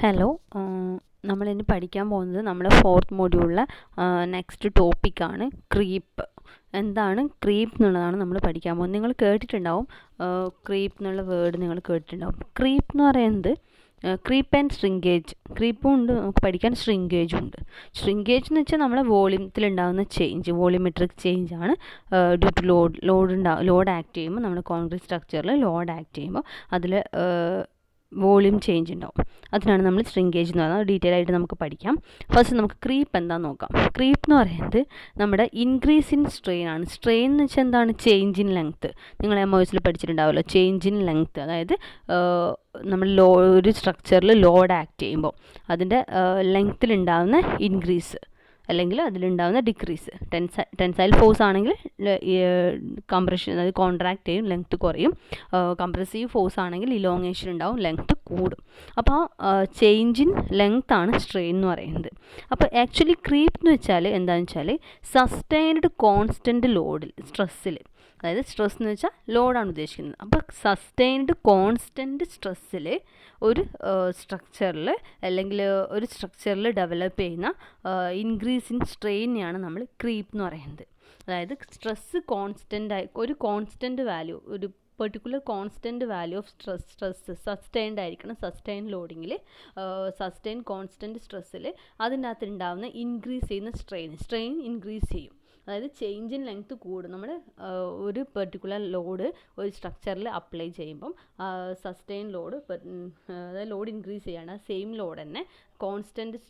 Hello, നമ്മളിനി പഠിക്കാൻ പോകുന്നത് നമ്മുടെ ഫോർത്ത് മൊഡ്യൂളിലെ നെക്സ്റ്റ് ടോപ്പിക്കാണ് ക്രീപ്പ്. എന്താണ് ക്രീപ്പ് എന്നുള്ളതാണ് നമ്മൾ പഠിക്കാൻ പോകുന്നത്. നിങ്ങൾ കേട്ടിട്ടുണ്ടാവും, ക്രീപ്പ് എന്നുള്ള വേർഡ് നിങ്ങൾ കേട്ടിട്ടുണ്ടാവും. ക്രീപ്പ് എന്ന് പറയുന്നത് ക്രീപ്പ് ആൻഡ് ശ്രിങ്കേജ്. ക്രീപ്പും ഉണ്ട് നമുക്ക് പഠിക്കാൻ, ശ്രിങ്കേജും ഉണ്ട്. ശ്രിങ്കേജ് എന്ന് വെച്ചാൽ നമ്മളെ വോളിയത്തിലുണ്ടാകുന്ന ചേഞ്ച്, വോളിയമെട്രിക് ചേഞ്ച് ആണ് ഡ്യൂ ടു ലോഡ് ആക്ട് ചെയ്യുമ്പോൾ, നമ്മുടെ കോൺക്രീറ്റ് സ്ട്രക്ചറിൽ ലോഡ് ആക്ട് ചെയ്യുമ്പോൾ അതിൽ വോളിയം ചേഞ്ച് ഉണ്ടാവും. അതിനാണ് നമ്മൾ ശ്രിങ്കേജ് എന്ന് പറയുന്നത്. ഡീറ്റെയിൽ ആയിട്ട് നമുക്ക് പഠിക്കാം. ഫസ്റ്റ് നമുക്ക് ക്രീപ്പ് എന്താണെന്ന് നോക്കാം. ക്രീപ്പ് എന്ന് പറയുന്നത് നമ്മുടെ ഇൻക്രീസ് ഇൻ സ്ട്രെയിൻ ആണ്. സ്ട്രെയിൻ എന്ന് വെച്ചാൽ എന്താണ്? Change in length. നിങ്ങൾ MOSൽ പഠിച്ചിട്ടുണ്ടാവുമല്ലോ, ചേഞ്ച് ഇൻ ലെങ്ത്ത്. അതായത് നമ്മൾ ഒരു സ്ട്രക്ചറിൽ ലോഡ് ആക്ട് ചെയ്യുമ്പോൾ അതിൻ്റെ ലെങ്ത്തിലുണ്ടാകുന്ന ഇൻക്രീസ് അല്ലെങ്കിൽ അതിലുണ്ടാകുന്ന ഡിക്രീസ്. ടെൻസൈൽ ഫോഴ്സ് ആണെങ്കിൽ കംപ്രഷൻ, അതായത് കോൺട്രാക്ട് ചെയ്യും, ലെങ്ത്ത് കുറയും. കംപ്രസീവ് ഫോഴ്സ് ആണെങ്കിൽ ഇലോങ്ങേഷൻ ഉണ്ടാവും, ലെങ്ത്ത് കൂടും. അപ്പോൾ ചേഞ്ച് ഇൻ ലെങ്ത്ത് ആണ് സ്ട്രെയിൻ എന്ന് പറയുന്നത്. അപ്പോൾ ആക്ച്വലി ക്രീപ്പ് എന്ന് വെച്ചാൽ എന്താണെന്ന് വെച്ചാൽ സസ്റ്റൈൻഡ് കോൺസ്റ്റൻറ്റ് ലോഡിൽ, സ്ട്രെസ്സിൽ, അതായത് സ്ട്രെസ് എന്ന് വെച്ചാൽ ലോഡാണ് ഉദ്ദേശിക്കുന്നത്. അപ്പോൾ സസ്റ്റൈൻഡ് കോൺസ്റ്റൻറ്റ് സ്ട്രെസ്സിൽ ഒരു സ്ട്രക്ചറിൽ അല്ലെങ്കിൽ ഒരു സ്ട്രക്ചറിൽ ഡെവലപ്പ് ചെയ്യുന്ന ഇൻക്രീസ് ഇൻ സ്ട്രെയിനെയാണ് നമ്മൾ ക്രീപ്പ് എന്ന് പറയുന്നത്. അതായത് സ്ട്രെസ്സ് കോൺസ്റ്റൻ്റായി ഒരു കോൺസ്റ്റൻറ്റ് വാല്യൂ, ഒരു particular constant value of stress sustained ആയിരിക്കണം. സസ്റ്റൈൻ ലോഡിങ്ങിൽ സസ്റ്റൈൻ കോൺസ്റ്റൻറ്റ് സ്ട്രെസ്സിൽ അതിൻ്റെ അകത്ത് ഉണ്ടാകുന്ന ഇൻക്രീസ് ചെയ്യുന്ന സ്ട്രെയിൻ ഇൻക്രീസ് ചെയ്യും. അതായത് ചേഞ്ച് ഇൻ ലെങ്ത്ത് കൂടും. നമ്മൾ ഒരു പെർട്ടിക്കുലർ ലോഡ് ഒരു സ്ട്രക്ചറിൽ അപ്ലൈ ചെയ്യുമ്പം സസ്റ്റെയിൻ ലോഡ്, അതായത് ലോഡ് ഇൻക്രീസ് ചെയ്യാണ്, സെയിം ലോഡ് തന്നെ കോൺസ്റ്റൻറ്റ്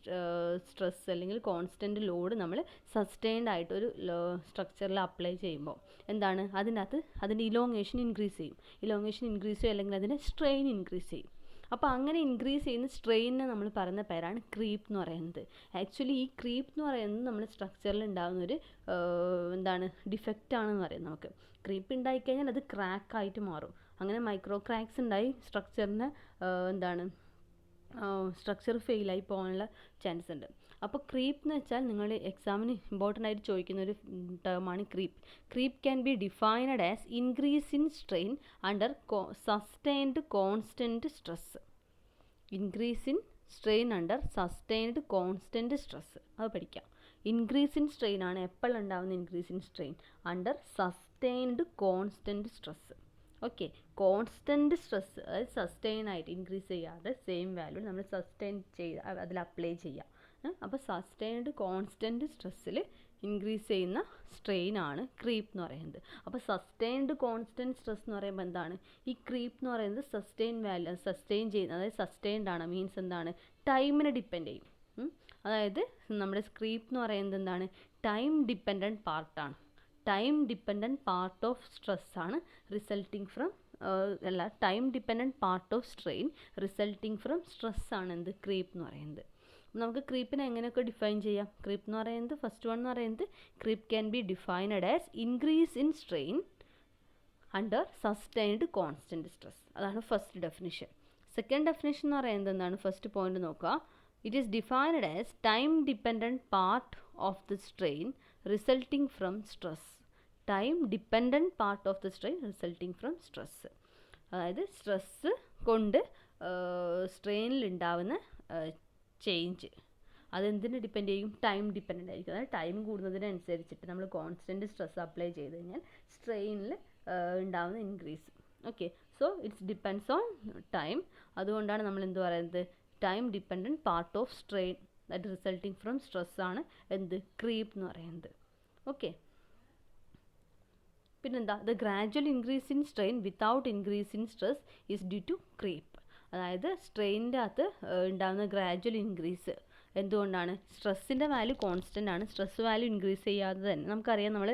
സ്ട്രെസ് അല്ലെങ്കിൽ കോൺസ്റ്റൻറ്റ് ലോഡ് നമ്മൾ സസ്റ്റെയിൻഡ് ആയിട്ടൊരു സ്ട്രക്ചറിൽ അപ്ലൈ ചെയ്യുമ്പോൾ എന്താണ് അതിനകത്ത് അതിൻ്റെ ഇലോങ്ങേഷൻ ഇൻക്രീസ് ചെയ്യും. ഇലോങ്ങേഷൻ ഇൻക്രീസ് ചെയ്യും അല്ലെങ്കിൽ അതിൻ്റെ സ്ട്രെയിൻ ഇൻക്രീസ് ചെയ്യും. അപ്പോൾ അങ്ങനെ ഇൻക്രീസ് ചെയ്യുന്ന സ്ട്രെയിനിനെ നമ്മൾ പറയുന്ന പേരാണ് ക്രീപ്പ് എന്ന് പറയുന്നത്. ആക്ച്വലി ഈ ക്രീപ്പ് എന്ന് പറയുന്നത് നമ്മുടെ സ്ട്രക്ചറിൽ ഉണ്ടാകുന്ന ഒരു എന്താണ് ഡിഫക്റ്റ് ആണെന്ന് പറയാം. നമുക്ക് ക്രീപ്പ് ഉണ്ടായിക്കഴിഞ്ഞാൽ അത് ക്രാക്കായിട്ട് മാറും. അങ്ങനെ മൈക്രോ ക്രാക്സ് ഉണ്ടായി സ്ട്രക്ചറിന് എന്താണ് സ്ട്രക്ചർ ഫെയിലായി പോകാനുള്ള ചാൻസ് ഉണ്ട്. അപ്പോൾ ക്രീപ്പ് എന്ന് വെച്ചാൽ നിങ്ങൾ എക്സാമിന് ഇമ്പോർട്ടൻ്റ് ആയിട്ട് ചോദിക്കുന്ന ഒരു ടേമാണ് creep. Creep can be defined as increase in strain under sustained constant stress. Increase in strain under sustained constant stress, അത് പഠിക്കാം. ഇൻക്രീസ് ഇൻ സ്ട്രെയിൻ ആണ് എപ്പോൾ ഉണ്ടാകുന്ന increase in strain under sustained constant stress. Okay, constant stress, അതായത് sustain ആയിട്ട് increase ചെയ്യാതെ same value നമ്മൾ sustain ചെയ്ത് അതിൽ അപ്ലൈ ചെയ്യാം. അപ്പോൾ സസ്റ്റൈൻഡ് കോൺസ്റ്റൻറ്റ് സ്ട്രെസ്സിൽ ഇൻക്രീസ് ചെയ്യുന്ന സ്ട്രെയിൻ ആണ് ക്രീപ്പ് എന്ന് പറയുന്നത്. അപ്പോൾ സസ്റ്റൈൻഡ് കോൺസ്റ്റൻറ്റ് സ്ട്രെസ് എന്ന് പറയുമ്പോൾ എന്താണ്? ഈ ക്രീപ്പ് എന്ന് പറയുന്നത് സസ്റ്റെയിൻ വാല്യൂ, സസ്റ്റെയിൻ ചെയ്യുന്ന, അതായത് സസ്റ്റെയിൻഡ് ആണ് മീൻസ് എന്താണ്? ടൈമിനെ ഡിപ്പെൻഡ് ചെയ്യും. അതായത് നമ്മുടെ ക്രീപ്പ് എന്ന് പറയുന്നത് എന്താണ്? ടൈം ഡിപ്പെൻഡൻറ്റ് പാർട്ടാണ്. Time dependent part of stress ആണ് resulting from time dependent part of strain resulting from stress ആണ് എന്ത്? ക്രീപ്പ് എന്ന് പറയുന്നത്. നമുക്ക് ക്രീപ്പിനെ എങ്ങനെയൊക്കെ ഡിഫൈൻ ചെയ്യാം? ക്രീപ്പ് എന്ന് പറയുന്നത് ഫസ്റ്റ് വൺ എന്ന് പറയുന്നത് creep can be defined as increase in strain under sustained constant stress. അതാണ് ഫസ്റ്റ് ഡെഫിനിഷൻ. സെക്കൻഡ് ഡെഫിനിഷൻ എന്ന് പറയുന്നത് എന്താണ്? ഫസ്റ്റ് പോയിന്റ് നോക്കുക. It is defined as time dependent part of the strain resulting from stress. Time dependent part of the strain resulting from stress. അതായത് stress കൊണ്ട് സ്ട്രെയിനിൽ ഉണ്ടാവുന്ന change അതെന്തിനെ depend ചെയ്യും? Time dependent ആയിരിക്കും. അതായത് ടൈം കൂടുന്നതിനനുസരിച്ചിട്ട് നമ്മൾ കോൺസ്റ്റൻറ്റ് സ്ട്രെസ് അപ്ലൈ ചെയ്ത് കഴിഞ്ഞാൽ സ്ട്രെയിനിൽ ഉണ്ടാവുന്ന increase. Okay, so it's depends on time. അതുകൊണ്ടാണ് നമ്മൾ എന്ത് പറയുന്നത്? Time dependent part of strain that resulting from stress ആണ് എന്ത്? ക്രീപ്പ് എന്ന് പറയുന്നത്. ഓക്കെ, പിന്നെന്താ? The gradual increase in strain without increase in stress is due to creep. അതായത് സ്ട്രെയിനിൻ്റെ അകത്ത് ഉണ്ടാകുന്ന ഗ്രാജുവൽ ഇൻക്രീസ് എന്തുകൊണ്ടാണ്? സ്ട്രെസ്സിൻ്റെ വാല്യൂ കോൺസ്റ്റൻ്റ് ആണ്. സ്ട്രെസ് വാല്യൂ ഇൻക്രീസ് ചെയ്യാതെ തന്നെ നമുക്കറിയാം. നമ്മൾ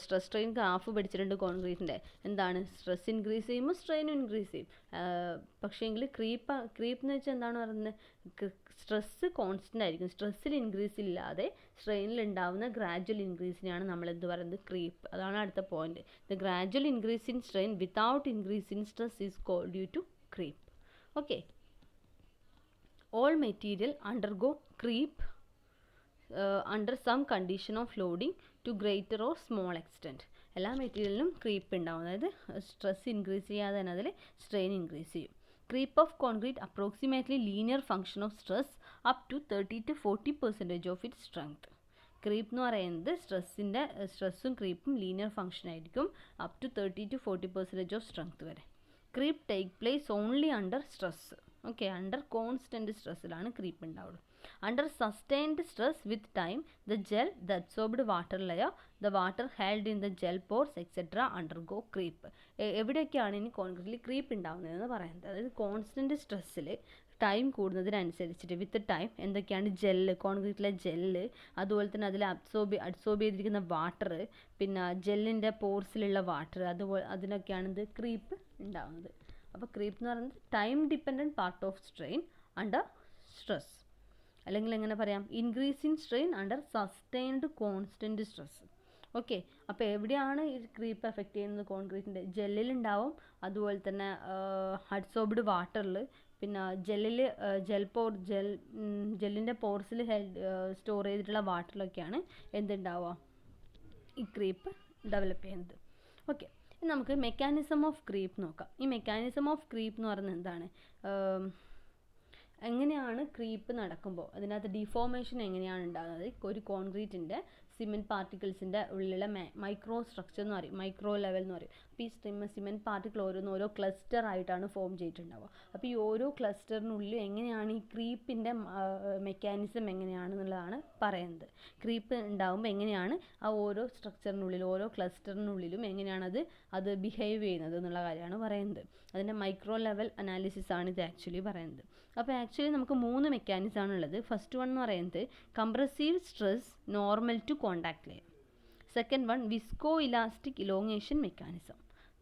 സ്ട്രെസ് സ്ട്രെയിൻ ഗ്രാഫ് പഠിച്ചിട്ടുണ്ട് കോൺക്രീറ്റിൻ്റെ. എന്താണ്? സ്ട്രെസ് ഇൻക്രീസ് ചെയ്യുമ്പോൾ സ്ട്രെയിനും ഇൻക്രീസ് ചെയ്യും. പക്ഷേങ്കിൽ ക്രീപ്പ് എന്ന് വെച്ചാൽ എന്താണ് പറയുന്നത്? സ്ട്രെസ് കോൺസ്റ്റൻ്റ് ആയിരിക്കും. സ്ട്രെസ്സിൽ ഇൻക്രീസ് ഇല്ലാതെ സ്ട്രെയിനിൽ ഉണ്ടാവുന്ന ഗ്രാജുവൽ ഇൻക്രീസിനെയാണ് നമ്മൾ എന്ത് പറയുന്നത്? ക്രീപ്പ്. അതാണ് അടുത്ത point. The gradual increase in strain without increase in stress is called due to creep. Okay, all material undergo creep under some condition of loading to greater or small extent. എല്ലാ മെറ്റീരിയലിനും creep ഉണ്ടാവും. അതായത് stress increase ചെയ്യാതെ തന്നെ അതിൽ strain increase ചെയ്യും. Creep of concrete approximately linear function of stress up to 30 to 40% of its strength. Creep എന്ന് പറയുന്നത് സ്ട്രെസ്സും ക്രീപ്പും ലീനിയർ ഫംഗ്ഷൻ ആയിരിക്കും up to 30 to 40% of strength വരെ. Creep take place only under stress. Okay, under constant സ്ട്രെസ്സിലാണ് creep ഉണ്ടാവുള്ളൂ. Under sustained stress with time the gel, the absorbed water layer, the water held in the gel pores etcetera undergo creep. എവിടെയൊക്കെയാണ് ഇനി കോൺക്രീറ്റിൽ creep ഉണ്ടാകുന്നതെന്ന് പറയുന്നത്. അതായത് constant സ്ട്രെസ്സിൽ time കൂടുന്നതിനനുസരിച്ചിട്ട് വിത്ത് ടൈം എന്തൊക്കെയാണ് ജെല്ല്, കോൺക്രീറ്റിലെ ജെല്ല്, അതുപോലെ തന്നെ അതിൽ അബ്സോർബ് ചെയ്തിരിക്കുന്ന വാട്ടർ, പിന്നെ ജെല്ലിൻ്റെ പോർസിലുള്ള വാട്ടർ, അതുപോലെ അതിനൊക്കെയാണ് ഇത് ക്രീപ്പ് ഉണ്ടാകുന്നത്. അപ്പോൾ ക്രീപ്പ് എന്ന് പറയുന്നത് time dependent part of strain under stress, അല്ലെങ്കിൽ എങ്ങനെ പറയാം, increasing strain under sustained constant stress. Okay, അപ്പോൾ എവിടെയാണ് ഈ ക്രീപ്പ് എഫക്റ്റ് ചെയ്യുന്നത്? കോൺക്രീറ്റിൻ്റെ ജെല്ലിലുണ്ടാവും, അതുപോലെ തന്നെ അബ്സോർബ്ഡ് വാട്ടറിൽ, പിന്നെ ജെല്ലിൻ്റെ പോർസിൽ സ്റ്റോർ ചെയ്തിട്ടുള്ള വാട്ടറിലൊക്കെയാണ് എന്തുണ്ടാവുക, ഈ ക്രീപ്പ് ഡെവലപ്പ് ചെയ്യുന്നത്. ഓക്കെ, നമുക്ക് മെക്കാനിസം ഓഫ് ക്രീപ്പ് നോക്കാം. ഈ മെക്കാനിസം ഓഫ് ക്രീപ്പ് എന്ന് പറയുന്നത് എന്താണ്, എങ്ങനെയാണ് ക്രീപ്പ് നടക്കുമ്പോൾ അതിനകത്ത് ഡിഫോർമേഷൻ എങ്ങനെയാണ് ഉണ്ടാകുന്നത്? ഒരു കോൺക്രീറ്റിൻ്റെ സിമെൻറ്റ് പാർട്ടിക്കിൾസിൻ്റെ ഉള്ളിലുള്ള മൈക്രോ സ്ട്രക്ചർ എന്ന് പറയും, മൈക്രോ ലെവൽ എന്ന് പറയും. അപ്പോൾ ഈ സിമെൻറ്റ് പാർട്ടിക്കിൾ ഓരോ ക്ലസ്റ്റർ ആയിട്ടാണ് ഫോം ചെയ്തിട്ടുണ്ടാവുക. അപ്പോൾ ഈ ഓരോ ക്ലസ്റ്ററിനുള്ളിൽ എങ്ങനെയാണ് ഈ ക്രീപ്പിൻ്റെ മെക്കാനിസം എങ്ങനെയാണെന്നുള്ളതാണ് പറയുന്നത്. ക്രീപ്പ് ഉണ്ടാകുമ്പോൾ എങ്ങനെയാണ് ആ ഓരോ സ്ട്രക്ചറിനുള്ളിൽ, ഓരോ ക്ലസ്റ്ററിനുള്ളിലും എങ്ങനെയാണ് അത് ബിഹേവ് ചെയ്യുന്നത് എന്നുള്ള കാര്യമാണ് പറയുന്നത്. അതിൻ്റെ മൈക്രോ ലെവൽ അനാലിസിസ് ആണ് ഇത് ആക്ച്വലി പറയുന്നത്. അപ്പോൾ ആക്ച്വലി നമുക്ക് 3 മെക്കാനിസമാണ് ഉള്ളത്. ഫസ്റ്റ് വൺ എന്ന് പറയുന്നത് compressive stress normal to contact layer. Second one വിസ്കോ elastic elongation mechanism.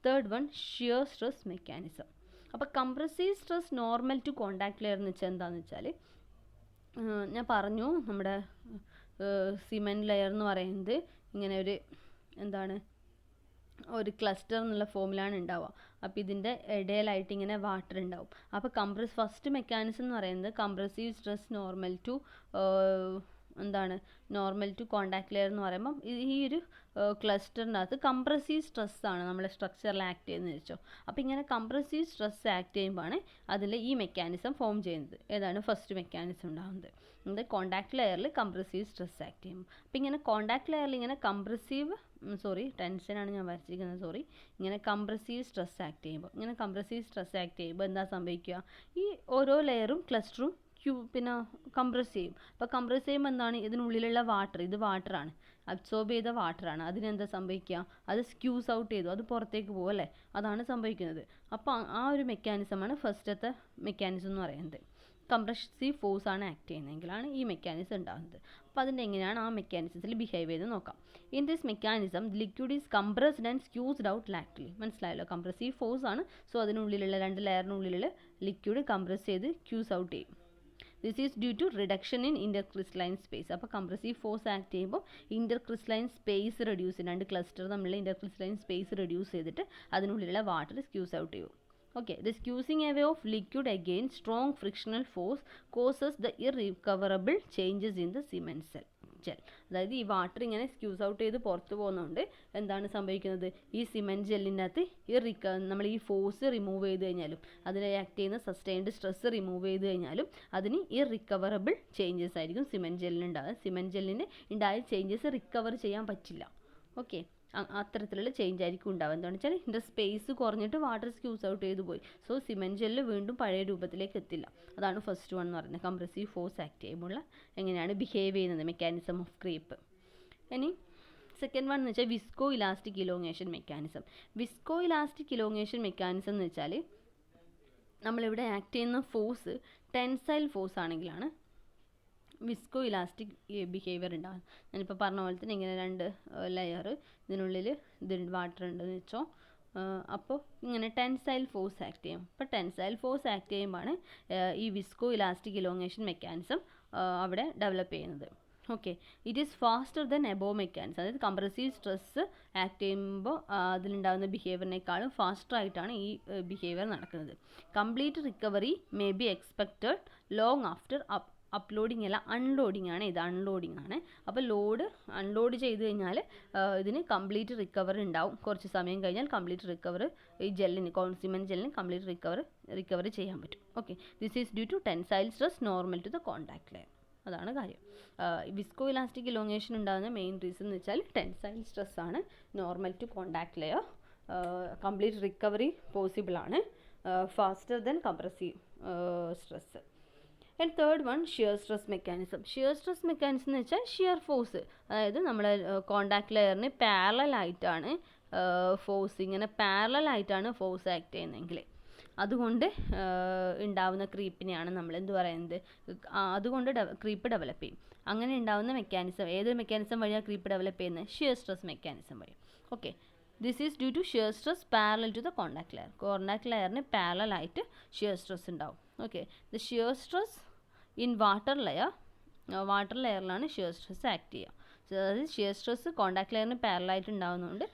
Third one shear stress mechanism. അപ്പോൾ compressive stress normal to contact layer എന്ന് വെച്ചാൽ എന്താണെന്ന് വെച്ചാൽ, ഞാൻ പറഞ്ഞു നമ്മുടെ സിമെൻറ്റ് ലെയർ എന്ന് പറയുന്നത് ഇങ്ങനെ ഒരു ക്ലസ്റ്റർ എന്നുള്ള ഫോമിലാണ് ഉണ്ടാവുക. അപ്പോൾ ഇതിൻ്റെ ഇടയിലായിട്ട് ഇങ്ങനെ വാട്ടർ ഉണ്ടാവും. അപ്പോൾ ഫസ്റ്റ് മെക്കാനിസം എന്ന് പറയുന്നത് compressive stress normal to contact layer എന്ന് പറയുമ്പം ഈ ഒരു ക്ലസ്റ്ററിനകത്ത് കംപ്രസീവ് സ്ട്രെസ്സാണ് നമ്മളെ സ്ട്രക്ചറിൽ ആക്ട് ചെയ്യുന്നത് വെച്ചോ. അപ്പോൾ ഇങ്ങനെ കംപ്രസീവ് സ്ട്രെസ് ആക്ട് ചെയ്യുമ്പോഴാണ് അതിൽ ഈ മെക്കാനിസം ഫോം ചെയ്യുന്നത്. ഏതാണ് ഫസ്റ്റ് മെക്കാനിസം ഉണ്ടാകുന്നത്? അത് കോണ്ടാക്ട് ലെയറിൽ കംപ്രസീവ് സ്ട്രെസ് ആക്ട് ചെയ്യുമ്പോൾ. അപ്പോൾ ഇങ്ങനെ കോണ്ടാക്ട് ലെയറിൽ ഇങ്ങനെ ടെൻഷനാണ് ഞാൻ വരച്ചിരിക്കുന്നത്, ഇങ്ങനെ കംപ്രസീവ് സ്ട്രെസ് ആക്ട് ചെയ്യുമ്പോൾ എന്താ സംഭവിക്കുക? ഈ ഓരോ ലെയറും ക്ലസ്റ്ററും പിന്നെ കംപ്രസ് ചെയ്യും. അപ്പോൾ കംപ്രസ് ചെയ്യുമ്പോൾ എന്താണ്, ഇതിനുള്ളിലുള്ള വാട്ടർ, ഇത് വാട്ടറാണ്, അബ്സോർബ് ചെയ്ത വാട്ടറാണ്, അതിനെന്താ സംഭവിക്കുക? അത് സ്ക്യൂസ് ഔട്ട് ചെയ്തു, അത് പുറത്തേക്ക് പോകും അല്ലേ, അതാണ് സംഭവിക്കുന്നത്. അപ്പോൾ ആ ഒരു മെക്കാനിസമാണ് ഫസ്റ്റത്തെ മെക്കാനിസം എന്ന് പറയുന്നത്. കംപ്രസീവ് ഫോഴ്സ് ആണ് ആക്ട് ചെയ്യുന്നതെങ്കിലാണ് ഈ മെക്കാനിസം ഉണ്ടാകുന്നത്. അപ്പോൾ അതിൻ്റെ എങ്ങനെയാണ് ആ മെക്കാനിസത്തിൽ ബിഹേവ് ചെയ്ത് നോക്കാം. In this mechanism liquid is compressed and squeezed out laterally. മനസ്സിലായല്ലോ, കംപ്രസീവ് ഫോഴ്സ് ആണ്. സോ അതിനുള്ളിലുള്ള 2 ലെയറിനുള്ളിലുള്ള ലിക്വിഡ് കംപ്രസ് ചെയ്ത് സ്ക്യൂസ് ഔട്ട് ചെയ്യും. This is due to reduction in intercrystalline space. അപ്പോൾ കംപ്രസീവ് ഫോഴ്സ് ആക്ട് ചെയ്യുമ്പോൾ ഇൻ്റർക്രിസ്റ്റലൈൻ സ്പേസ് റെഡ്യൂസ് ചെയ്യും, 2 cluster തമ്മിലുള്ള ഇൻ്റർക്രിസ്റ്റലൈൻ സ്പേസ് റെഡ്യൂസ് ചെയ്തിട്ട് അതിനുള്ളിലുള്ള വാട്ടർ സ്ക്യൂസ് ഔട്ട് ചെയ്യും. Okay, the squeezing away of liquid against strong frictional force causes the irrecoverable changes in the cement gel. അതായത് ഈ water ഇങ്ങനെ squeeze out ചെയ്ത് പുറത്ത് പോകുന്നതുകൊണ്ട് എന്താണ് സംഭവിക്കുന്നത്? ഈ സിമെൻറ്റ് ജെല്ലിനകത്ത് നമ്മൾ ഈ ഫോഴ്സ് റിമൂവ് ചെയ്ത് കഴിഞ്ഞാലും, അതിൽ ആക്ട് ചെയ്യുന്ന സസ്റ്റൈൻഡ് സ്ട്രെസ് റിമൂവ് ചെയ്ത് കഴിഞ്ഞാലും അതിന് ഇറിക്കവറബിൾ ചേഞ്ചസ് ആയിരിക്കും സിമെൻറ്റ് ജെല്ലിനുണ്ടാകുക. സിമെൻറ്റ് ജെല്ലിന് ഉണ്ടായ ചേഞ്ചസ് റിക്കവർ ചെയ്യാൻ പറ്റില്ല. ഓക്കെ, അത്തരത്തിലുള്ള ചേഞ്ച് ആയിരിക്കും ഉണ്ടാവുക. എന്താണെന്ന് വെച്ചാൽ ഇതിൻ്റെ സ്പേസ് കുറഞ്ഞിട്ട് വാട്ടർ സ്ക്യൂസ് ഔട്ട് ചെയ്ത് പോയി. സോ സിമെൻറ്റ് ജെല്ല് വീണ്ടും പഴയ രൂപത്തിലേക്ക് എത്തില്ല. അതാണ് ഫസ്റ്റ് വൺ എന്ന് പറയുന്നത്, കംപ്രസീവ് ഫോഴ്സ് ആക്ട് ചെയ്യുമ്പോൾ എങ്ങനെയാണ് ബിഹേവ് ചെയ്യുന്നത്, മെക്കാനിസം ഓഫ് ക്രീപ്പ്. ഇനി സെക്കൻഡ് വൺ എന്ന് വെച്ചാൽ വിസ്കോ elastic elongation mechanism. വിസ്കോ elastic elongation mechanism എന്ന് വെച്ചാൽ നമ്മളിവിടെ ആക്ട് ചെയ്യുന്ന ഫോഴ്സ് ടെൻസൈൽ ഫോഴ്സ് ആണെങ്കിലാണ് വിസ്കോ ഇലാസ്റ്റിക് ബിഹേവിയർ ഉണ്ടാകും. ഞാനിപ്പോൾ പറഞ്ഞ പോലെ തന്നെ ഇങ്ങനെ 2 ലെയർ, ഇതിനുള്ളിൽ വാട്ടർ ഉണ്ടെന്ന് വെച്ചോ. അപ്പോൾ ഇങ്ങനെ ടെൻസൈൽ ഫോഴ്സ് ആക്ട് ചെയ്യും. അപ്പോൾ ടെൻസൈൽ ഫോഴ്സ് ആക്ട് ചെയ്യുമ്പോഴാണ് ഈ വിസ്കോ ഇലാസ്റ്റിക് ഇലോങ്ങേഷൻ മെക്കാനിസം അവിടെ ഡെവലപ്പ് ചെയ്യുന്നത്. Okay, it is faster than above mechanism. അതായത് കംപ്രസീവ് സ്ട്രെസ് ആക്ട് ചെയ്യുമ്പോൾ അതിലുണ്ടാകുന്ന ബിഹേവിയറിനേക്കാളും ഫാസ്റ്ററായിട്ടാണ് ഈ ബിഹേവിയർ നടക്കുന്നത്. Complete recovery may be expected long after uploading അല്ല, അൺലോഡിങ് ആണ്. ഇത് അൺലോഡിങ് ആണ്. അപ്പോൾ ലോഡ് അൺലോഡ് ചെയ്ത് കഴിഞ്ഞാൽ ഇതിന് കംപ്ലീറ്റ് റിക്കവറി ഉണ്ടാവും. കുറച്ച് സമയം കഴിഞ്ഞാൽ കംപ്ലീറ്റ് റിക്കവർ ഈ ജെല്ലിന്, സിമെൻറ്റ് ജെല്ലിന് കംപ്ലീറ്റ് റിക്കവറി ചെയ്യാൻ പറ്റും. Okay, this is due to tensile stress normal to the contact layer. അതാണ് കാര്യം. വിസ്കോ ഇലാസ്റ്റിക് ഇലോങ്ങേഷൻ ഉണ്ടാകുന്ന മെയിൻ റീസൺ എന്ന് വെച്ചാൽ ടെൻസൈൽ സ്ട്രെസ് ആണ്. Normal to contact layer, complete recovery possible ആണ്, faster than compressive stress. And third one shear stress mechanism. Shear stress mechanism എന്ന് വെച്ചാൽ shear force, അതായത് നമ്മളെ കോണ്ടാക്ട് ലെയറിന് പാരലായിട്ടാണ് ഫോഴ്സ്, ഇങ്ങനെ പാരലായിട്ടാണ് ഫോഴ്സ് ആക്ട് ചെയ്യുന്നതെങ്കിൽ അതുകൊണ്ട് ഉണ്ടാവുന്ന ക്രീപ്പിനെയാണ് നമ്മൾ എന്ത് പറയുന്നത്, അതുകൊണ്ട് ക്രീപ്പ് ഡെവലപ്പ് ചെയ്യും. അങ്ങനെ ഉണ്ടാവുന്ന മെക്കാനിസം, ഏത് മെക്കാനിസം വഴിയാണ് ക്രീപ്പ് ഡെവലപ്പ് ചെയ്യുന്നത്? ഷിയർ സ്ട്രെസ് മെക്കാനിസം വഴി. Okay, this is due to shear stress parallel to the contact layer. Contact ലെയറിന് പാരലായിട്ട് ഷിയർ സ്ട്രെസ് ഉണ്ടാവും. Okay, the shear stress in water ലെയറിലാണ് ഷിയർ സ്ട്രെസ് ആക്ട് ചെയ്യുക. അതായത് ഷിയർ സ്ട്രെസ് കോണ്ടാക്ട് ലെയറിന് പാരലായിട്ട് ഉണ്ടാകുന്നതുകൊണ്ട്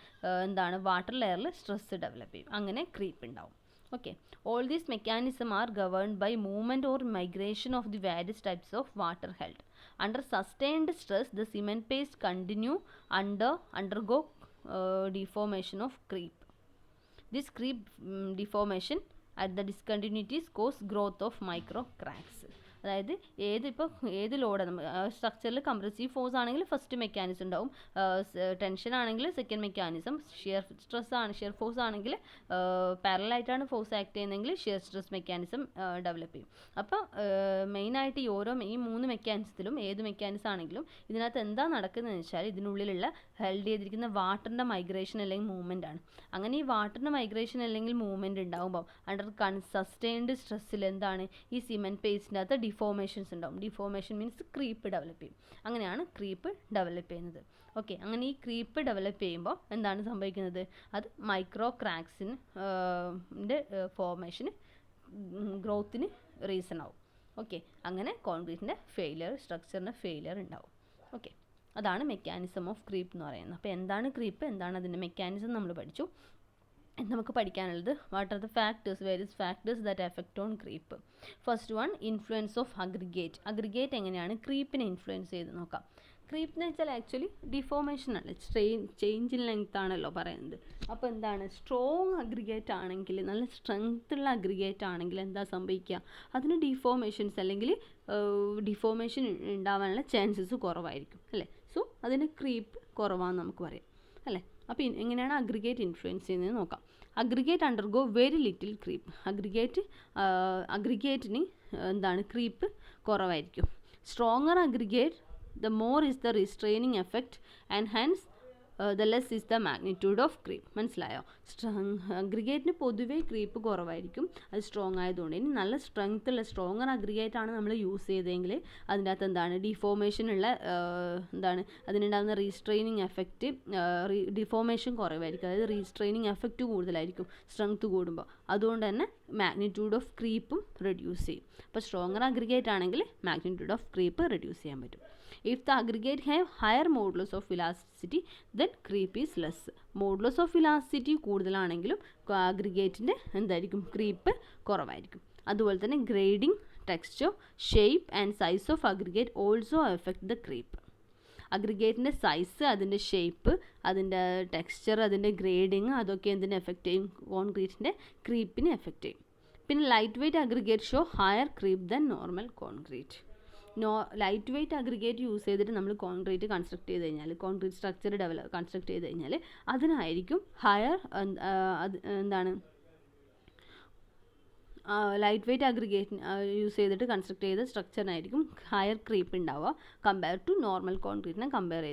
എന്താണ്, വാട്ടർ ലെയറിൽ സ്ട്രെസ് ഡെവലപ്പ് ചെയ്യും, അങ്ങനെ ക്രീപ്പ് ഉണ്ടാവും. Okay, all these mechanisms are governed by movement or migration of the various types of water held. Under sustained stress, the cement paste undergo deformation of creep. This creep deformation at the discontinuities cause growth of micro cracks. അതായത് ഏത് ലോഡാണ് നമ്മൾ സ്ട്രക്ചറിൽ compressive force ആണെങ്കിൽ first mechanism ഉണ്ടാവും, tension ആണെങ്കിൽ second mechanism, shear force ആണെങ്കിൽ പാരലായിട്ടാണ് force act ചെയ്യുന്നതെങ്കിൽ shear stress mechanism develop ചെയ്യും. അപ്പോൾ മെയിനായിട്ട് ഈ മൂന്ന് മെക്കാനിസത്തിലും ഏത് മെക്കാനിസം ആണെങ്കിലും ഇതിനകത്ത് എന്താ നടക്കുന്നതെന്ന് വെച്ചാൽ ഇതിനുള്ളിലുള്ള ഹെൽഡ് ചെയ്തിരിക്കുന്ന വാട്ടറിൻ്റെ മൈഗ്രേഷൻ അല്ലെങ്കിൽ മൂവ്മെൻ്റ് ആണ്. അങ്ങനെ ഈ വാട്ടറിൻ്റെ മൈഗ്രേഷൻ അല്ലെങ്കിൽ മൂവ്മെൻറ്റ് ഉണ്ടാകുമ്പോൾ അണ്ടർ സസ്റ്റെയിൻഡ് സ്ട്രെസ്സിൽ എന്താണ്, ഈ സിമെൻറ്റ് പേസ്റ്റിൻ്റെ അകത്ത് ഡിഫോർമേഷൻസ് ഉണ്ടാവും. ഡിഫോർമേഷൻ മീൻസ് ക്രീപ്പ് ഡെവലപ്പ് ചെയ്യും. അങ്ങനെയാണ് ക്രീപ്പ് ഡെവലപ്പ് ചെയ്യുന്നത്. ഓക്കെ, അങ്ങനെ ഈ ക്രീപ്പ് ഡെവലപ്പ് ചെയ്യുമ്പോൾ എന്താണ് സംഭവിക്കുന്നത്, അത് മൈക്രോ ക്രാക്സിന് ഫോർമേഷന് ഗ്രോത്തിന് റീസൺ ആവും. ഓക്കെ, അങ്ങനെ കോൺക്രീറ്റിൻ്റെ സ്ട്രക്ചറിൻ്റെ ഫെയിലിയർ ഉണ്ടാവും. ഓക്കെ, അതാണ് മെക്കാനിസം ഓഫ് ക്രീപ്പ് എന്ന് പറയുന്നത്. അപ്പോൾ എന്താണ് ക്രീപ്പ്, എന്താണ് അതിൻ്റെ മെക്കാനിസം നമ്മൾ പഠിച്ചു. നമുക്ക് പഠിക്കാനുള്ളത് what are the factors, various factors that effect on creep. First one, influence of aggregate എങ്ങനെയാണ് ക്രീപ്പിനെ ഇൻഫ്ലുവൻസ് ചെയ്ത് നോക്കാം. ക്രീപ്പ് എന്ന് വെച്ചാൽ ആക്ച്വലി ഡിഫോർമേഷൻ അല്ല, ചേഞ്ച് ഇൻ ലെങ്ത് ആണല്ലോ പറയുന്നത്. അപ്പോൾ എന്താണ്, സ്ട്രോങ് അഗ്രിഗേറ്റ് ആണെങ്കിൽ, നല്ല സ്ട്രെങ്ത് ഉള്ള അഗ്രിഗേറ്റ് ആണെങ്കിൽ എന്താ സംഭവിക്കുക, അതിന് ഡിഫോർമേഷൻസ് അല്ലെങ്കിൽ ഡിഫോർമേഷൻ ഉണ്ടാവാനുള്ള ചാൻസസ് കുറവായിരിക്കും അല്ലേ. സോ അതിന് ക്രീപ്പ് കുറവാണെന്ന് നമുക്ക് പറയാം അല്ലേ. അപ്പോൾ എങ്ങനെയാണ് അഗ്രിഗേറ്റ് ഇൻഫ്ലുവൻസ് ചെയ്യുന്നത് നോക്കാം. Aggregate undergo very little creep. അഗ്രിഗേറ്റിന് എന്താണ്, ക്രീപ്പ് കുറവായിരിക്കും. Stronger aggregate the more is the restraining effect and hence the less is the magnitude of creep. മനസ്സിലായോ? അഗ്രിഗേറ്റിന് പൊതുവേ ക്രീപ്പ് കുറവായിരിക്കും, അത് സ്ട്രോങ് ആയതുകൊണ്ട്. ഇനി നല്ല സ്ട്രെങ്ത് ഉള്ള സ്ട്രോങ്ങർ അഗ്രിഗേറ്റ് ആണ് നമ്മൾ യൂസ് ചെയ്തെങ്കിൽ അതിൻ്റെ അകത്ത് എന്താണ്, ഡിഫോർമേഷൻ ഉള്ള എന്താണ് അതിനുണ്ടാകുന്ന റീസ്ട്രെയിനിങ് എഫക്റ്റ്, ഡിഫോർമേഷൻ കുറവായിരിക്കും, അതായത് റീസ്ട്രെയിനിങ് എഫക്റ്റ് കൂടുതലായിരിക്കും സ്ട്രെങ്ത് കൂടുമ്പോൾ. അതുകൊണ്ട് തന്നെ മാഗ്നിറ്റ്യൂഡ് ഓഫ് ക്രീപ്പും റെഡ്യൂസ് ചെയ്യും. അപ്പോൾ സ്ട്രോങ്ങർ അഗ്രിഗേറ്റ് ആണെങ്കിൽ മാഗ്നിറ്റ്യൂഡ് ഓഫ് ക്രീപ്പ് റെഡ്യൂസ് ചെയ്യാൻ പറ്റും. If the aggregate have higher modulus of elasticity, then creep is less. Modulus of elasticity കൂടുതലാണെങ്കിലും അഗ്രിഗേറ്റിൻ്റെ എന്തായിരിക്കും, ക്രീപ്പ് കുറവായിരിക്കും. അതുപോലെ തന്നെ grading, texture, shape and size of aggregate also affect the creep. അഗ്രിഗേറ്റിൻ്റെ size, അതിൻ്റെ shape, അതിൻ്റെ texture, അതിൻ്റെ ഗ്രേഡിങ്, അതൊക്കെ എന്തിനെ എഫക്റ്റ് ചെയ്യും, കോൺക്രീറ്റിൻ്റെ ക്രീപ്പിനെ എഫക്റ്റ് ചെയ്യും. പിന്നെ light weight aggregate show higher creep than normal concrete. Light weight aggregate use ചെയ്തിട്ട് നമ്മൾ കോൺക്രീറ്റ് കൺസ്ട്രക്ട് ചെയ്ത് കഴിഞ്ഞാൽ, കോൺക്രീറ്റ് സ്ട്രക്ചർ കൺസ്ട്രക്ട് ചെയ്ത് കഴിഞ്ഞാൽ അതിനായിരിക്കും ഹയർ എന്താണ്, ലൈറ്റ് വെയ്റ്റ് അഗ്രിഗേറ്റ് യൂസ് ചെയ്തിട്ട് കൺസ്ട്രക്ട് ചെയ്ത സ്ട്രക്ചറിനായിരിക്കും ഹയർ ക്രീപ്പ് ഉണ്ടാവുക കമ്പയർ ടു നോർമൽ കോൺക്രീറ്റിനെ കമ്പയർ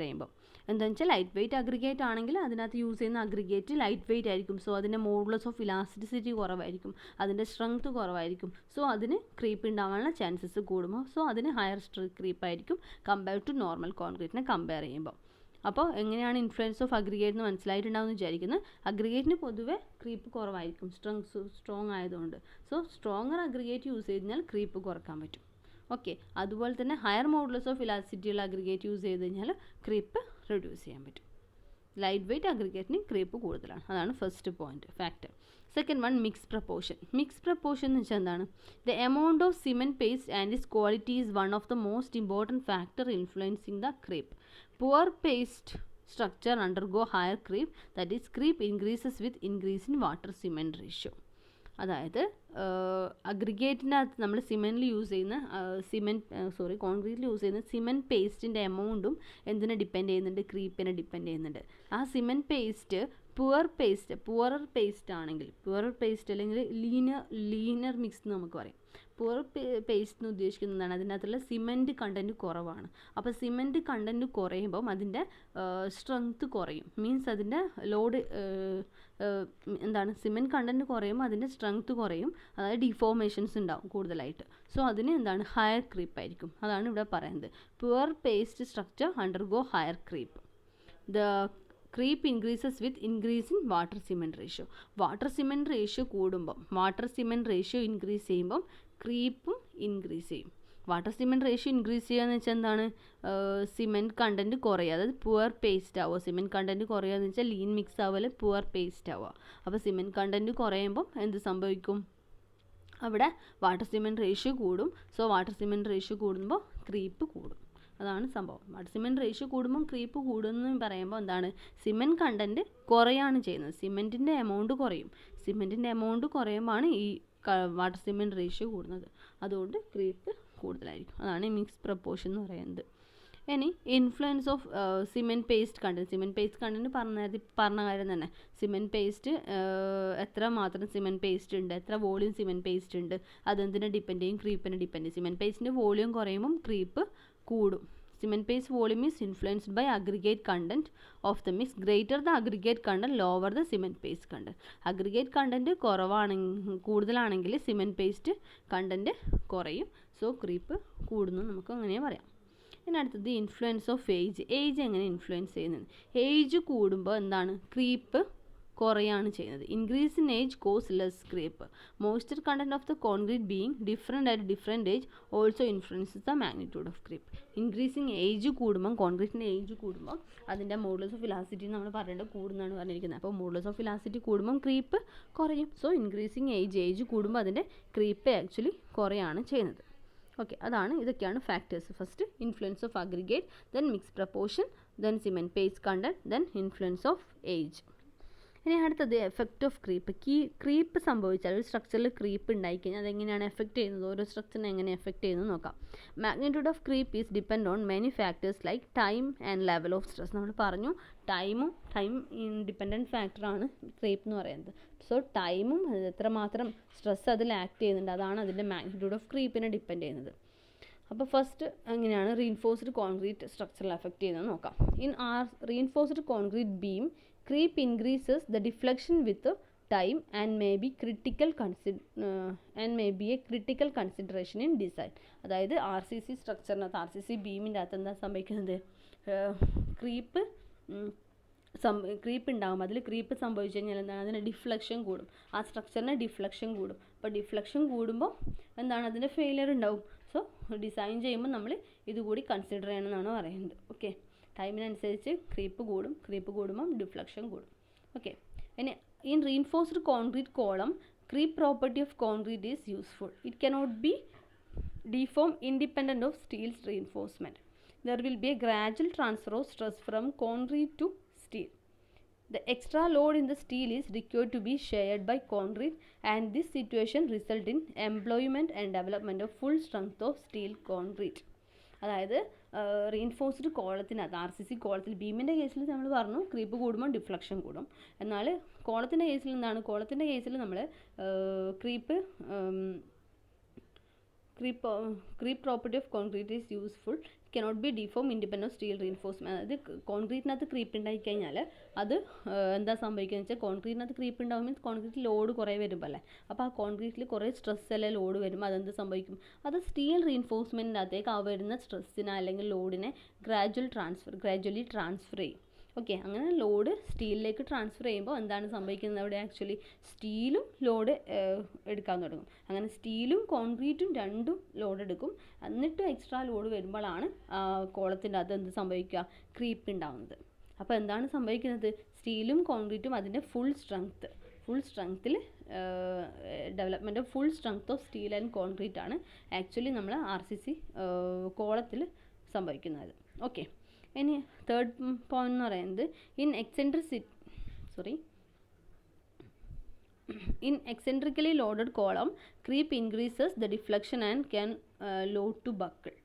ചെയ്യുമ്പോൾ. എന്താണെന്ന് വെച്ചാൽ ലൈറ്റ് വെയ്റ്റ് അഗ്രിഗേറ്റ് ആണെങ്കിൽ അതിനകത്ത് യൂസ് ചെയ്യുന്ന അഗ്രിഗേറ്റ് ലൈറ്റ് വെയ്റ്റ് ആയിരിക്കും. സോ അതിൻ്റെ മോഡുലസ് ഓഫ് ഇലാസ്റ്റിസിറ്റി കുറവായിരിക്കും, അതിൻ്റെ സ്ട്രെങ്ത് കുറവായിരിക്കും. സോ അതിന് ക്രീപ്പ് ഉണ്ടാവാനുള്ള ചാൻസസ് കൂടുമ്പോൾ സോ അതിന് ഹയർ ക്രീപ്പ് ആയിരിക്കും കമ്പയർ ടു നോർമൽ കോൺക്രീറ്റിനെ കമ്പയർ ചെയ്യുമ്പോൾ. അപ്പോൾ എങ്ങനെയാണ് ഇൻഫ്ലുവൻസ് ഓഫ് അഗ്രിഗേറ്റ് എന്ന് മനസ്സിലായിട്ടുണ്ടാവും എന്ന് വിചാരിക്കുന്നത്. അഗ്രിഗേറ്റിന് പൊതുവെ ക്രീപ്പ് കുറവായിരിക്കും സ്ട്രോങ് ആയതുകൊണ്ട്. സോ സ്ട്രോങ്ങർ അഗ്രിഗേറ്റ് യൂസ് ചെയ്ത് കഴിഞ്ഞാൽ ക്രീപ്പ് കുറക്കാൻ പറ്റും. ഓക്കെ, അതുപോലെ തന്നെ ഹയർ മോഡുലസ് ഓഫ് ഇലാസ്റ്റിസിറ്റി ഉള്ള അഗ്രിഗേറ്റ് യൂസ് ചെയ്ത് കഴിഞ്ഞാൽ ക്രീപ്പ് റെഡ്യൂസ് ചെയ്യാൻ പറ്റും. ലൈറ്റ് വെയ്റ്റ് അഗ്രിഗേറ്റിന് ക്രീപ്പ് കൂടുതലാണ്. അതാണ് first point factor. Second one mix proportion. Mix proportion എന്ന് വെച്ചാൽ എന്താണ്? The amount of cement paste and it's quality is one of the most important factor influencing the creep. Poor paste structure undergo higher creep, that is creep increases with increase in water cement ratio. അതായത് അഗ്രിഗേറ്റിനകത്ത് നമ്മൾ സിമെൻറ്റിൽ use ചെയ്യുന്ന കോൺക്രീറ്റിൽ use ചെയ്യുന്ന cement പേസ്റ്റിൻ്റെ എമൗണ്ടും എന്തിനെ depend ചെയ്യുന്നുണ്ട്? ക്രീപ്പിനെ depend ചെയ്യുന്നുണ്ട്. ആ cement paste poorer paste ആണെങ്കിൽ, poorer paste അല്ലെങ്കിൽ ലീനർ മിക്സ് എന്ന് നമുക്ക് പറയും. പുവർ പേസ്റ്റ് എന്ന് ഉദ്ദേശിക്കുന്നതാണ് അതിനകത്തുള്ള സിമെൻറ്റ് കണ്ടൻറ്റ് കുറവാണ്. അപ്പോൾ സിമെൻറ്റ് കണ്ടൻറ്റ് കുറയുമ്പം അതിൻ്റെ സ്ട്രെങ്ത്ത് കുറയും. മീൻസ് അതിൻ്റെ ലോഡ് സിമെൻറ്റ് കണ്ടൻറ്റ് കുറയുമ്പോൾ അതിൻ്റെ സ്ട്രെങ്ത്ത് കുറയും. അതായത് ഡിഫോർമേഷൻസ് ഉണ്ടാവും കൂടുതലായിട്ട്. സോ അതിന് ഹയർ ക്രീപ്പ് ആയിരിക്കും. അതാണ് ഇവിടെ പറയുന്നത്. Poor paste structure undergo higher creep. The creep increases with increase in water cement ratio. Water cement ratio കൂടുമ്പം, വാട്ടർ സിമെൻറ്റ് റേഷ്യോ ഇൻക്രീസ് ചെയ്യുമ്പം ക്രീപ്പും ഇൻക്രീസ് ചെയ്യും. വാട്ടർ സിമെൻറ്റ് റേഷ്യോ ഇൻക്രീസ് ചെയ്യുക എന്ന് വെച്ചാൽ എന്താണ്? സിമെൻറ്റ് കണ്ടൻറ്റ് കുറയുക, അതായത് പുവർ പേസ്റ്റ് ആവുക. സിമെൻറ്റ് കണ്ടൻറ്റ് കുറയുക എന്ന് വെച്ചാൽ ലീൻ മിക്സ് ആവുക, പുവർ പേസ്റ്റ് ആവുക. അപ്പോൾ സിമെൻറ്റ് കണ്ടൻറ്റ് കുറയുമ്പം എന്ത് സംഭവിക്കും? അവിടെ വാട്ടർ സിമെൻറ്റ് റേഷ്യോ കൂടും. സോ വാട്ടർ സിമെൻറ്റ് റേഷ്യോ കൂടുമ്പോൾ ക്രീപ്പ് കൂടും. അതാണ് സംഭവം. വാട്ടർ സിമെൻറ്റ് റേഷ്യോ കൂടുമ്പം ക്രീപ്പ് കൂടുമെന്ന് പറയുമ്പോൾ എന്താണ്? സിമെൻറ്റ് കണ്ടൻറ്റ് കുറയാണ് ചെയ്യുന്നത്. സിമെൻറ്റിൻ്റെ എമൗണ്ട് കുറയും. സിമെൻറ്റിൻ്റെ എമൗണ്ട് കുറയുമ്പോൾ ഈ വാട്ടർ സിമെൻറ്റ് റേഷ്യോ കൂടുന്നത്. അതുകൊണ്ട് ക്രീപ്പ് കൂടുതലായിരിക്കും. അതാണ് മിക്സ് പ്രപ്പോർഷൻ എന്ന് പറയുന്നത്. ഇനി influence of cement paste content. Cement paste content പറഞ്ഞ കാര്യം തന്നെ. സിമെൻറ്റ് പേസ്റ്റ് എത്ര മാത്രം സിമെൻറ്റ് പേസ്റ്റ് ഉണ്ട്, എത്ര വോളിയം സിമെൻറ്റ് പേസ്റ്റ് ഉണ്ട്, അതെന്തിനെ ഡിപ്പെൻഡ് ചെയ്യും? ക്രീപ്പിനെ ഡിപ്പെൻഡ് ചെയ്യും. സിമെൻറ്റ് പേസ്റ്റിൻ്റെ വോളിയം കുറയുമ്പം ക്രീപ്പ് കൂടും. Cement paste volume is influenced by aggregate content of the mix. Greater the aggregate content lower the cement paste content. Aggregate content കൂടുതലാണെങ്കിൽ സിമെൻറ്റ് പേസ്റ്റ് കണ്ടൻറ്റ് കുറയും. സോ ക്രീപ്പ് കൂടുന്നു നമുക്ക് അങ്ങനെ പറയാം. ഇനി അടുത്തത് ഇൻഫ്ലുവൻസ് ഓഫ് ഏജ്. ഏജ് എങ്ങനെ influence ചെയ്യുന്നത്? ഏജ് കൂടുമ്പോൾ എന്താണ്? ക്രീപ്പ് കുറയാണ് ചെയ്യുന്നത്. Increase in age cause less creep. Moisture content of the concrete being different at different age also influences the magnitude of creep. Increasing age കൂടുമ്പം, കോൺക്രീറ്റിൻ്റെ age കൂടുമ്പോൾ അതിൻ്റെ modulus of elasticity നമ്മൾ പറയേണ്ടത് കൂടുന്നതാണ് പറഞ്ഞിരിക്കുന്നത്. അപ്പോൾ മോഡുലസ് ഓഫ് ഇലാസ്റ്റിറ്റി കൂടുമ്പം creep കുറയും. So increasing age കൂടുമ്പോൾ അതിൻ്റെ ക്രീപ്പ് ആക്ച്വലി കുറയാണ് ചെയ്യുന്നത്. ഓക്കെ, ഇതൊക്കെയാണ് factors. First influence of aggregate, then mix proportion, then cement paste content, then influence of age. ഇനി അടുത്തത് എഫക്റ്റ് ഓഫ് ക്രീപ്പ്. ക്രീപ്പ് സംഭവിച്ചാൽ ഒരു സ്ട്രക്ചറിൽ ക്രീപ്പ് ഉണ്ടായിക്കഴിഞ്ഞാൽ അതെങ്ങനെയാണ് എഫക്റ്റ് ചെയ്യുന്നത്, ഓരോ സ്ട്രക്ചറിനെ എങ്ങനെ എഫക്റ്റ് ചെയ്യുന്നത് നോക്കാം. Magnitude of creep is depend on many factors like time and level of stress. നമ്മൾ പറഞ്ഞു ടൈം ഇൻഡിപെൻഡൻറ്റ് ഫാക്ടറാണ് ക്രീപ്പ് എന്ന് പറയുന്നത്. സോ ടൈമും എത്രമാത്രം സ്ട്രെസ് അതിൽ ആക്ട് ചെയ്യുന്നുണ്ട് അതാണ് അതിൻ്റെ മാഗ്നിറ്റ്യൂഡ് ഓഫ് ക്രീപ്പിനെ ഡിപ്പെൻഡ് ചെയ്യുന്നത്. അപ്പോൾ ഫസ്റ്റ് എങ്ങനെയാണ് റീഇൻഫോഴ്സ്ഡ് കോൺക്രീറ്റ് സ്ട്രക്ചറിൽ എഫക്റ്റ് ചെയ്യുന്നത് നോക്കാം. In reinforced concrete beam creep increases the deflection with time and may be a critical consideration in design. അതായത് RCC സ്ട്രക്ചറിനകത്ത്, RCC ബീമിൻ്റെ അകത്ത് എന്താ സംഭവിക്കുന്നത്? ക്രീപ്പ് ഉണ്ടാകും. അതിൽ ക്രീപ്പ് സംഭവിച്ചു കഴിഞ്ഞാൽ എന്താണ്? അതിന് ഡിഫ്ലക്ഷൻ കൂടും. ആ സ്ട്രക്ചറിന് ഡിഫ്ലക്ഷൻ കൂടും. അപ്പോൾ ഡിഫ്ലക്ഷൻ കൂടുമ്പോൾ എന്താണ്? അതിൻ്റെ ഫെയിലിയർ ഉണ്ടാവും. സോ ഡിസൈൻ ചെയ്യുമ്പോൾ നമ്മൾ ഇതുകൂടി കൺസിഡർ ചെയ്യണമെന്നാണ് പറയുന്നത്. ഓക്കെ, ടൈമിനനുസരിച്ച് ക്രീപ്പ് കൂടുമ്പം ഡിഫ്ലക്ഷൻ കൂടും. ഓക്കെ, ഇനി in reinforced concrete column creep property of concrete is useful. It cannot be deform independent of steel's reinforcement. There will be a gradual transfer of stress from concrete to steel. The extra load in the steel is required to be shared by concrete, and this situation results in employment and development of full strength of steel concrete. അതായത് reinforced കോളത്തിനകത്ത്, RCC കോളത്തിൽ, ബീമിൻ്റെ കേസിൽ നമ്മൾ പറഞ്ഞു creep കൂടുമ്പോൾ deflection കൂടും. എന്നാൽ കോളത്തിൻ്റെ കേസിൽ എന്താണ്? കോളത്തിൻ്റെ കേസിൽ നമ്മൾ creep property of concrete is useful. Cannot be deform independent of steel reinforcement. അതായത് കോൺക്രീറ്റിനകത്ത് ക്രീപ്പ് ഉണ്ടായിക്കഴിഞ്ഞാൽ അത് എന്താ സംഭവിക്കുക വെച്ചാൽ, കോൺക്രീറ്റിനകത്ത് ക്രീപ്പ് ഉണ്ടാവും മീൻസ് കോൺക്രീറ്റ് ലോഡ് കുറേ വരുമ്പോൾ അല്ലേ, അപ്പോൾ ആ കോൺക്രീറ്റിൽ കുറേ സ്ട്രെസ് അല്ലെ ലോഡ് വരുമ്പോൾ അതെന്ത് സംഭവിക്കും? അത് സ്റ്റീൽ റീഇൻഫോഴ്സ്മെൻറ്റിൻ്റെ അകത്തേക്ക് ആ വരുന്ന സ്ട്രെസ്സിനെ അല്ലെങ്കിൽ ലോഡിനെ ഗ്രാജ്വലി ട്രാൻസ്ഫർ ചെയ്യും. ഓക്കെ, അങ്ങനെ ലോഡ് സ്റ്റീലിലേക്ക് ട്രാൻസ്ഫർ ചെയ്യുമ്പോൾ എന്താണ് സംഭവിക്കുന്നത്? അവിടെ ആക്ച്വലി സ്റ്റീലും ലോഡ് എടുക്കാൻ തുടങ്ങും. അങ്ങനെ സ്റ്റീലും കോൺക്രീറ്റും രണ്ടും ലോഡ് എടുക്കും. എന്നിട്ട് എക്സ്ട്രാ ലോഡ് വരുമ്പോഴാണ് കോളത്തിൻ്റെ അത് എന്ത് സംഭവിക്കുക? ക്രീപ്പ് ഉണ്ടാവുന്നത്. അപ്പോൾ എന്താണ് സംഭവിക്കുന്നത്? സ്റ്റീലും കോൺക്രീറ്റും അതിൻ്റെ ഫുൾ സ്ട്രെങ്ത്തിൽ development of full strength of steel and concrete ആണ് ആക്ച്വലി നമ്മൾ RCC കോളത്തിൽ സംഭവിക്കുന്നത്. ഓക്കെ, ഇനി തേർഡ് പോയിന്റ് എന്ന് പറയുന്നത് in eccentrically loaded column creep increases the deflection and can load to buckle.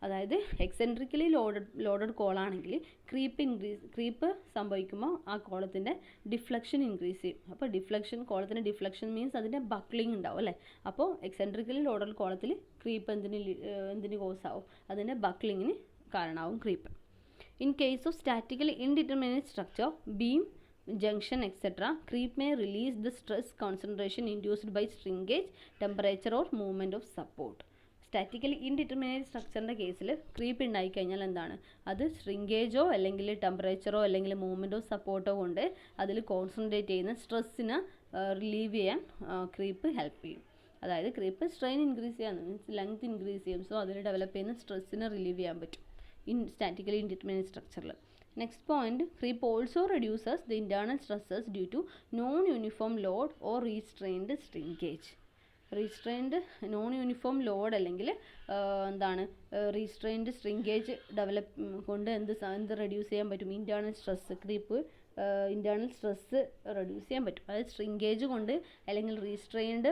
അതായത് എക്സെൻട്രിക്കലി ലോഡഡ് കോളാണെങ്കിൽ ക്രീപ്പ് സംഭവിക്കുമ്പോൾ ആ കോളത്തിൻ്റെ ഡിഫ്ലക്ഷൻ ഇൻക്രീസ് ചെയ്യും. അപ്പോൾ കോളത്തിൻ്റെ ഡിഫ്ലക്ഷൻ മീൻസ് അതിൻ്റെ ബക്ലിംഗ് ഉണ്ടാവും അല്ലേ. അപ്പോൾ എക്സെൻട്രിക്കലി ലോഡഡ് കോളത്തിൽ ക്രീപ്പ് എന്തിന് കോസ് ആവും? അതിൻ്റെ ബക്ലിങ്ങിന് കാരണമാവും creep. In case of statically indeterminate structure, beam, junction etc., creep may release the stress concentration induced by shrinkage, temperature or movement of support. Statically indeterminate സ്ട്രക്ചറിൻ്റെ കേസിൽ ക്രീപ്പ് ഉണ്ടായിക്കഴിഞ്ഞാൽ എന്താണ്? അത് ഷ്രിങ്കേജോ അല്ലെങ്കിൽ ടെമ്പറേച്ചറോ അല്ലെങ്കിൽ മൂവ്മെൻറ്റോ സപ്പോർട്ടോ കൊണ്ട് അതിൽ കോൺസെൻട്രേറ്റ് ചെയ്യുന്ന സ്ട്രെസ്സിനെ റിലീവ് ചെയ്യാൻ ക്രീപ്പ് ഹെൽപ്പ് ചെയ്യും. അതായത് ക്രീപ്പ് സ്ട്രെയിൻ ഇൻക്രീസ് ചെയ്യാൻ മീൻസ് ലെങ്ത് ഇൻക്രീസ് ചെയ്യും. സോ അതിൽ ഡെവലപ്പ് ചെയ്യുന്ന സ്ട്രെസ്സിനെ റിലീവ് ചെയ്യാൻ പറ്റും സ്റ്റാറ്റിക്കലി ഇൻഡിറ്റർമിനേറ്റ് സ്ട്രക്ചറിൽ. Next point, creep also reduces the internal stresses due to non-uniform load or restrained shrinkage. Non uniform load അല്ലെങ്കിൽ എന്താണ് റീസ്ട്രെയിൻഡ് ശ്രിങ്കേജ് കൊണ്ട് എന്ത് റെഡ്യൂസ് ചെയ്യാൻ പറ്റും? Internal stress, creep internal stress reduce ചെയ്യാൻ പറ്റും. അതായത് ശ്രിങ്കേജ് കൊണ്ട് അല്ലെങ്കിൽ റീസ്ട്രെയിൻഡ്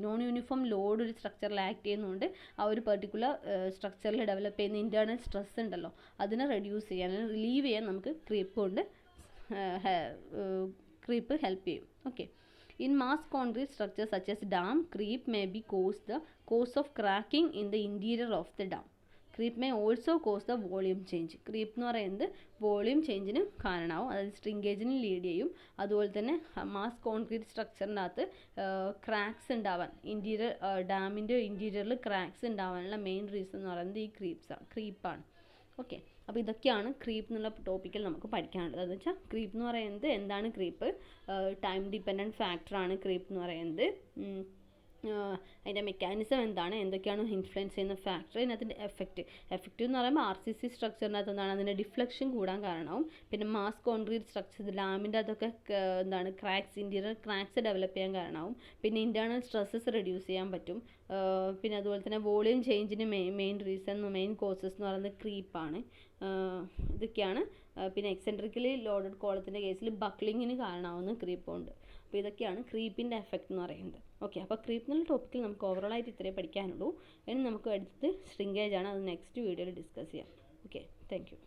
നോൺ യൂണിഫോം ലോഡ് ഒരു സ്ട്രക്ചറിൽ ആക്ട് ചെയ്യുന്നതുകൊണ്ട് ആ ഒരു പെർട്ടിക്കുലർ സ്ട്രക്ചറിൽ ഡെവലപ്പ് ചെയ്യുന്ന ഇൻറ്റേർണൽ സ്ട്രെസ് ഉണ്ടല്ലോ അതിനെ റെഡ്യൂസ് ചെയ്യാൻ, റിലീവ് ചെയ്യാൻ നമുക്ക് ക്രീപ്പ് ഹെൽപ്പ് ചെയ്യും. Okay, in mass concrete structures such as dam, creep may be the cause of cracking in the interior of the dam. Creep may also cause the volume change. Creep എന്ന് പറയുന്നത് volume ചേഞ്ചിന് കാരണമാവും, അതായത് സ്ട്രിങ്കേജിന് lead ചെയ്യും. അതുപോലെ തന്നെ mass concrete സ്ട്രക്ചറിനകത്ത് cracks ഉണ്ടാവാൻ, ഡാമിൻ്റെ ഇൻറ്റീരിയറിൽ cracks ഉണ്ടാവാനുള്ള മെയിൻ റീസൺ എന്ന് പറയുന്നത് ഈ ക്രീപ്പാണ്. ഓക്കെ, അപ്പോൾ ഇതൊക്കെയാണ് ക്രീപ്പ് എന്നുള്ള ടോപ്പിക്കിൽ നമുക്ക് പഠിക്കാനുള്ളത്. എന്ന് വെച്ചാൽ ക്രീപ്പ് എന്ന് പറയുന്നത് എന്താണ്? ക്രീപ്പ് ടൈം ഡിപ്പെൻഡൻറ്റ് ഫാക്ടറാണ് ക്രീപ്പ് എന്ന് പറയുന്നത്. അതിൻ്റെ മെക്കാനിസം എന്താണ്, എന്തൊക്കെയാണ് ഇൻഫ്ലുവൻസ് ചെയ്യുന്ന ഫാക്ടർ, അതിനകത്തിൻ്റെ എഫക്റ്റ് എന്ന് പറയുമ്പോൾ RCC സ്ട്രക്ചറിനകത്ത് എന്താണ് അതിൻ്റെ ഡിഫ്ലക്ഷൻ കൂടാൻ കാരണമാവും. പിന്നെ മാസ് കോൺക്രീറ്റ് സ്ട്രക്ചർ ഡാമിൻ്റെ അതൊക്കെ എന്താണ് ഇൻറ്റീരിയർ ക്രാക്സ് ഡെവലപ്പ് ചെയ്യാൻ കാരണമാവും. പിന്നെ ഇൻറ്റേർണൽ സ്ട്രെസ്സസ് റെഡ്യൂസ് ചെയ്യാൻ പറ്റും. പിന്നെ അതുപോലെ തന്നെ വോളിയം ചേഞ്ചിന് മെയിൻ കോസസ് എന്ന് പറയുന്നത് ക്രീപ്പാണ്. ഇതൊക്കെയാണ്. പിന്നെ എക്സെൻട്രിക്കലി ലോഡഡ് കോളത്തിൻ്റെ കേസിൽ ബക്ലിങ്ങിന് കാരണമാവുന്ന ക്രീപ്പുണ്ട്. അപ്പോൾ ഇതൊക്കെയാണ് ക്രീപ്പിൻ്റെ എഫക്റ്റ് എന്ന് പറയുന്നത്. ഓക്കെ, അപ്പോൾ ക്രീപ്പ് എന്നുള്ള ടോപ്പിക്കിൽ നമുക്ക് ഓവറോളായിട്ട് ഇത്രയേ പഠിക്കാനുള്ളൂ. ഇനി നമുക്ക് അടുത്തത് ശ്രിങ്കേജ് ആണ്, അത് നെക്സ്റ്റ് വീഡിയോയിൽ ഡിസ്കസ് ചെയ്യാം. Okay, thank you.